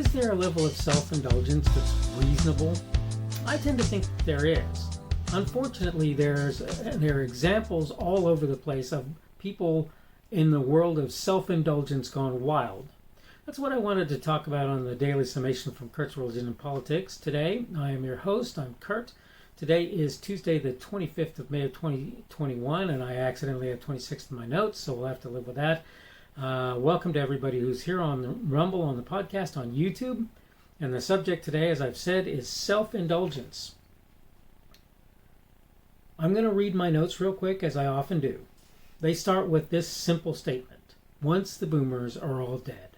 Is there a level of self-indulgence that's reasonable? I tend to think there is. Unfortunately, there are examples all over the place of people in the world of self-indulgence gone wild. That's what I wanted to talk about on the Daily Summation from Kurt's Religion and Politics. Today, I am your host. I'm Kurt. Today is Tuesday, the 25th of May of 2021, and I accidentally had 26th in my notes, so we'll have to live with that. Welcome to everybody who's here on the Rumble, on the podcast, on YouTube. And the subject today, as I've said, is self-indulgence. I'm going to read my notes real quick, as I often do. They start with this simple statement: once the boomers are all dead.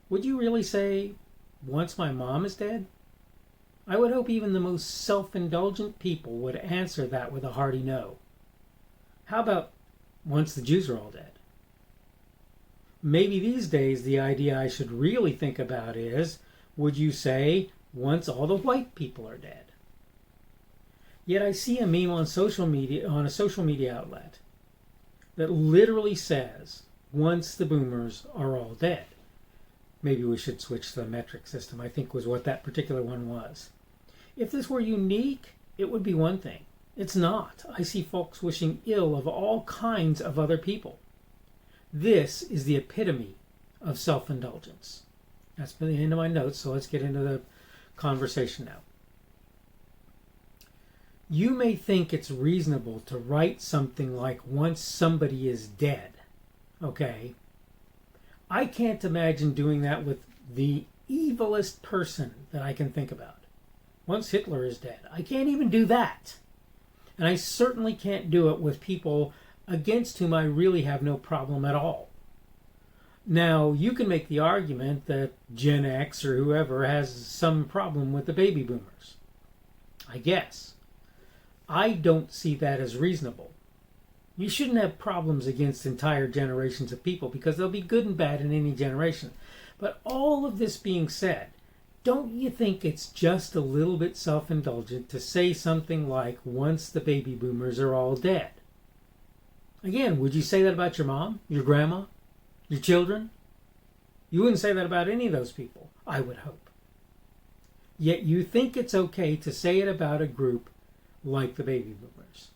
Would you really say, once my mom is dead? I would hope even the most self-indulgent people would answer that with a hearty no. How about once the Jews are all dead? Maybe these days the idea I should really think about is, would you say, once all the white people are dead? Yet I see a meme on a social media outlet that literally says, once the boomers are all dead. Maybe we should switch to the metric system, I think was what that particular one was. If this were unique, it would be one thing. It's not. I see folks wishing ill of all kinds of other people. This is the epitome of self-indulgence. That's been the end of my notes, so let's get into the conversation now. You may think it's reasonable to write something like, once somebody is dead, okay? I can't imagine doing that with the evilest person that I can think about. Once Hitler is dead. I can't even do that. And I certainly can't do it with people against whom I really have no problem at all. Now, you can make the argument that Gen X or whoever has some problem with the baby boomers. I guess. I don't see that as reasonable. You shouldn't have problems against entire generations of people because they'll be good and bad in any generation. But all of this being said, don't you think it's just a little bit self-indulgent to say something like, once the baby boomers are all dead? Again, would you say that about your mom, your grandma, your children? You wouldn't say that about any of those people, I would hope. Yet you think it's okay to say it about a group like the baby boomers.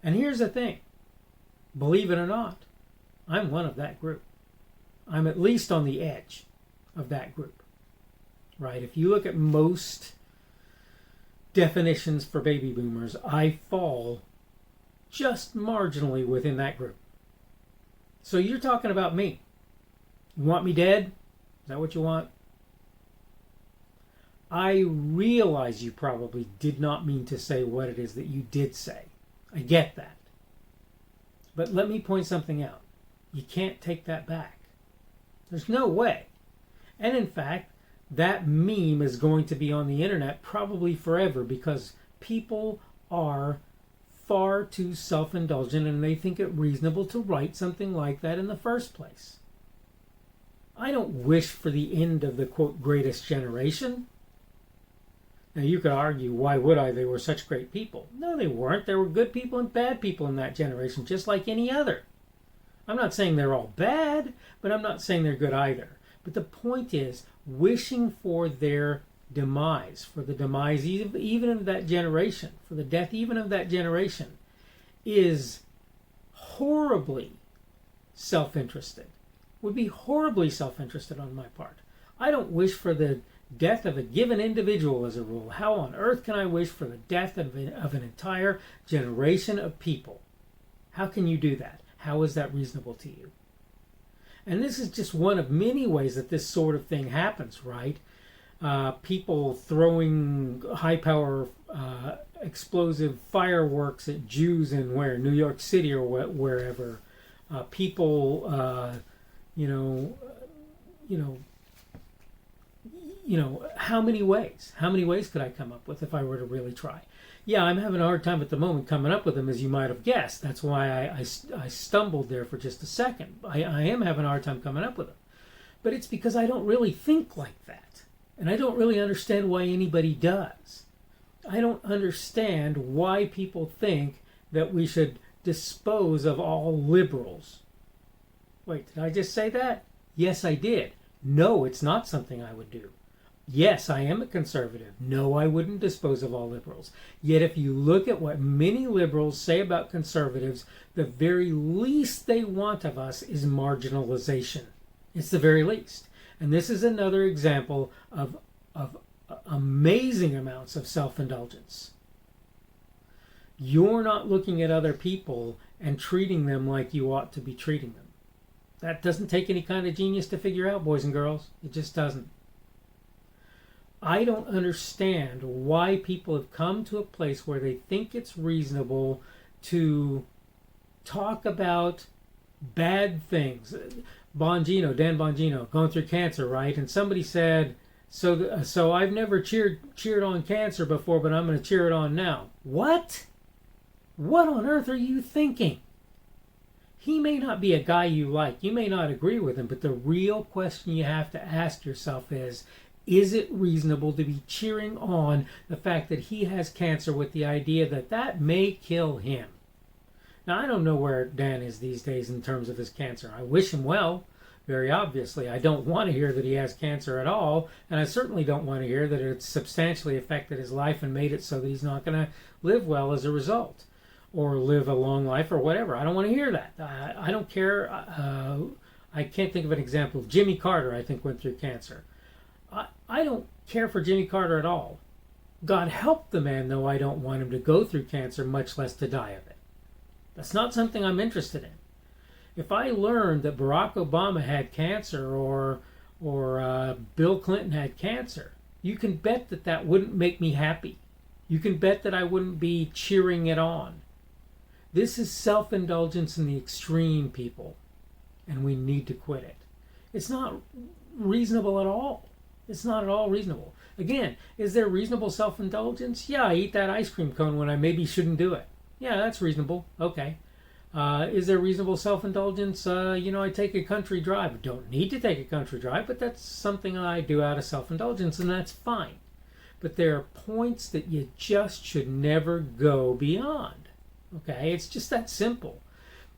And here's the thing. Believe it or not, I'm one of that group. I'm at least on the edge of that group. Right? If you look at most definitions for baby boomers, I fall just marginally within that group. So you're talking about me. You want me dead? Is that what you want? I realize you probably did not mean to say what it is that you did say. I get that. But let me point something out. You can't take that back. There's no way. And in fact, that meme is going to be on the internet probably forever because people are far too self-indulgent and they think it reasonable to write something like that in the first place. I don't wish for the end of the, quote, greatest generation. Now you could argue, why would I? They were such great people. No, they weren't. There were good people and bad people in that generation, just like any other. I'm not saying they're all bad, but I'm not saying they're good either. But the point is, wishing for their demise, for the demise even of that generation, for the death even of that generation, is horribly self-interested. Would be horribly self-interested on my part. I don't wish for the death of a given individual as a rule. How on earth can I wish for the death of an entire generation of people? How can you do that? How is that reasonable to you? And this is just one of many ways that this sort of thing happens, right? People throwing high-power explosive fireworks at Jews in New York City or wherever. People, how many ways? How many ways could I come up with if I were to really try? Yeah, I'm having a hard time at the moment coming up with them, as you might have guessed. That's why I stumbled there for just a second. I am having a hard time coming up with them. But it's because I don't really think like that. And I don't really understand why anybody does. I don't understand why people think that we should dispose of all liberals. Wait, did I just say that? Yes, I did. No, it's not something I would do. Yes, I am a conservative. No, I wouldn't dispose of all liberals. Yet if you look at what many liberals say about conservatives, the very least they want of us is marginalization. It's the very least. And this is another example of amazing amounts of self-indulgence. You're not looking at other people and treating them like you ought to be treating them. That doesn't take any kind of genius to figure out, boys and girls. It just doesn't. I don't understand why people have come to a place where they think it's reasonable to talk about bad things. Dan Bongino, going through cancer, right? And somebody said, so I've never cheered on cancer before, but I'm going to cheer it on now. What? What on earth are you thinking? He may not be a guy you like. You may not agree with him, but the real question you have to ask yourself is it reasonable to be cheering on the fact that he has cancer with the idea that that may kill him? Now, I don't know where Dan is these days in terms of his cancer. I wish him well, very obviously. I don't want to hear that he has cancer at all, and I certainly don't want to hear that it's substantially affected his life and made it so that he's not going to live well as a result, or live a long life, or whatever. I don't want to hear that. I don't care. I can't think of an example. Jimmy Carter, I think, went through cancer. I don't care for Jimmy Carter at all. God help the man, though. I don't want him to go through cancer, much less to die of it. That's not something I'm interested in. If I learned that Barack Obama had cancer or Bill Clinton had cancer, you can bet that that wouldn't make me happy. You can bet that I wouldn't be cheering it on. This is self-indulgence in the extreme, people, and we need to quit it. It's not reasonable at all. It's not at all reasonable. Again, is there reasonable self-indulgence? Yeah, I eat that ice cream cone when I maybe shouldn't do it. Yeah, that's reasonable. Okay. Is there reasonable self-indulgence? I take a country drive. I don't need to take a country drive, but that's something I do out of self-indulgence, and that's fine. But there are points that you just should never go beyond. Okay? It's just that simple.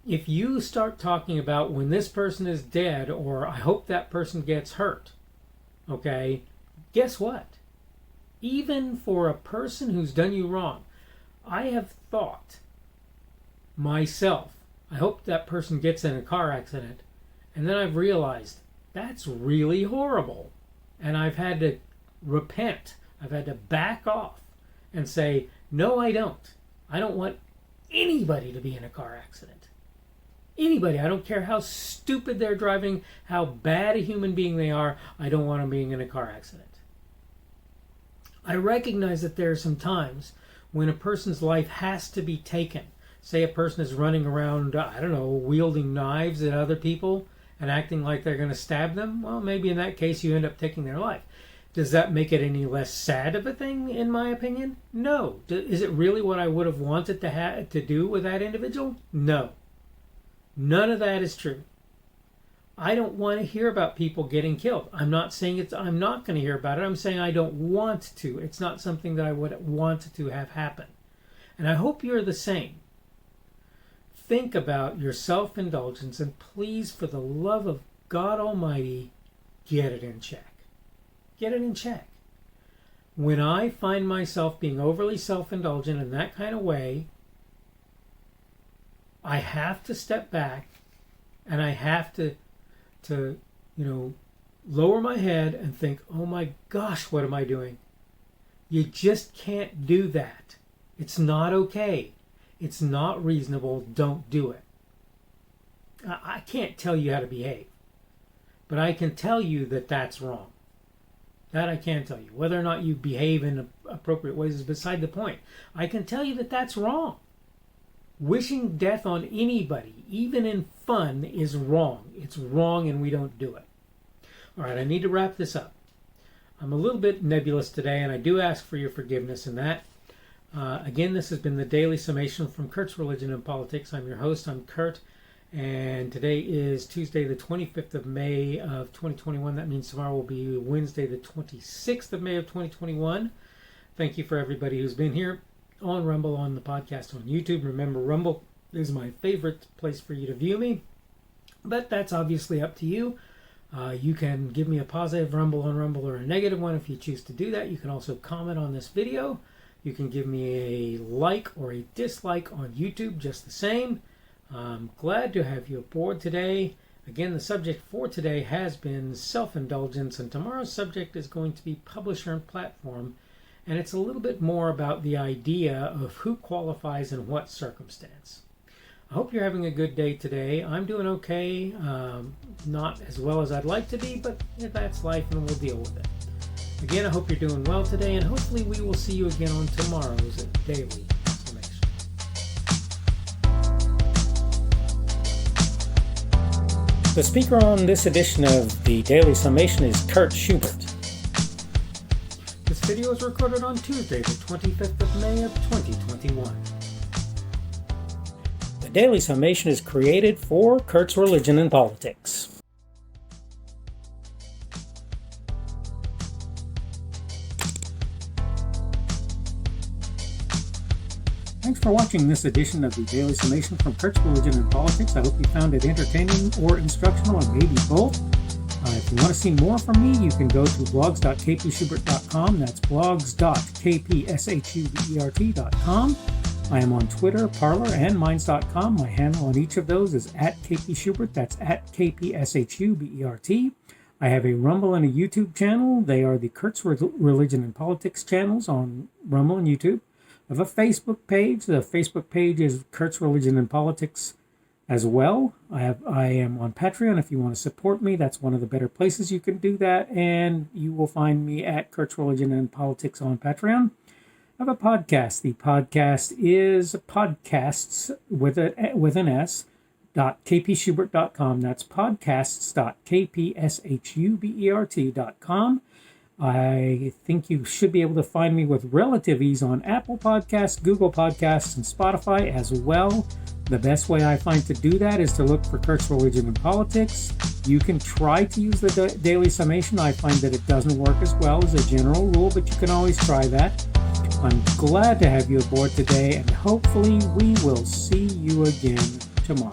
If you start talking about when this person is dead, or I hope that person gets hurt, okay, guess what? Even for a person who's done you wrong, I have thought myself, I hope that person gets in a car accident, and then I've realized that's really horrible, and I've had to repent. I've had to back off and say, no, I don't. I don't want anybody to be in a car accident. Anybody. I don't care how stupid they're driving, how bad a human being they are. I don't want them being in a car accident. I recognize that there are some times when a person's life has to be taken. Say a person is running around, wielding knives at other people and acting like they're going to stab them. Well, maybe in that case you end up taking their life. Does that make it any less sad of a thing, in my opinion? No. Is it really what I would have wanted to do with that individual? No. None of that is true. I don't want to hear about people getting killed. I'm not saying I'm not going to hear about it. I'm saying I don't want to. It's not something that I would want to have happen. And I hope you're the same. Think about your self-indulgence, and please, for the love of God Almighty, get it in check. Get it in check. When I find myself being overly self-indulgent in that kind of way, I have to step back, and I have to lower my head and think, oh my gosh, what am I doing? You just can't do that. It's not okay. It's not reasonable. Don't do it. I can't tell you how to behave, but I can tell you that that's wrong. That I can tell you. Whether or not you behave in appropriate ways is beside the point. I can tell you that that's wrong. Wishing death on anybody, even in fun, is wrong. It's wrong, and we don't do it. All right, I need to wrap this up. I'm a little bit nebulous today, and I do ask for your forgiveness in that. Again, this has been the Daily Summation from Kurt's Religion and Politics. I'm your host. I'm Kurt, and today is Tuesday, the 25th of May of 2021. That means tomorrow will be Wednesday, the 26th of May of 2021. Thank you for everybody who's been here on Rumble, on the podcast, on YouTube. Remember, Rumble is my favorite place for you to view me, but that's obviously up to you. You can give me a positive rumble on Rumble or a negative one if you choose to do that. You can also comment on this video. You can give me a like or a dislike on YouTube, just the same. I'm glad to have you aboard today. Again, the subject for today has been self-indulgence, and tomorrow's subject is going to be publisher and platform. And it's a little bit more about the idea of who qualifies in what circumstance. I hope you're having a good day today. I'm doing okay. Not as well as I'd like to be, but that's life and we'll deal with it. Again, I hope you're doing well today, and hopefully we will see you again on tomorrow's Daily Summation. The speaker on this edition of the Daily Summation is Kurt Schubert. This video was recorded on Tuesday, the 25th of May of 2021. The Daily Summation is created for Kurt's Religion and Politics. Thanks for watching this edition of the Daily Summation from Kurt's Religion and Politics. I hope you found it entertaining or instructional, or maybe both. If you want to see more from me, you can go to blogs.kpschubert.com. That's blogs.kpschubert.com. I am on Twitter, Parler, and Minds.com. My handle on each of those is @kpschubert. That's @kpschubert. I have a Rumble and a YouTube channel. They are the Kurt's Religion and Politics channels on Rumble and YouTube. I have a Facebook page. The Facebook page is Kurt's Religion and Politics as well. I am on Patreon. If you want to support me, that's one of the better places you can do that. And you will find me at Kurt's Religion and Politics on Patreon. I have a podcast. The podcast is podcasts with an S, .kpschubert.com. That's podcasts.kpschubert.com. I think you should be able to find me with relative ease on Apple Podcasts, Google Podcasts, and Spotify as well. The best way I find to do that is to look for Kurt's Religion and Politics. You can try to use the Daily Summation. I find that it doesn't work as well as a general rule, but you can always try that. I'm glad to have you aboard today, and hopefully we will see you again tomorrow.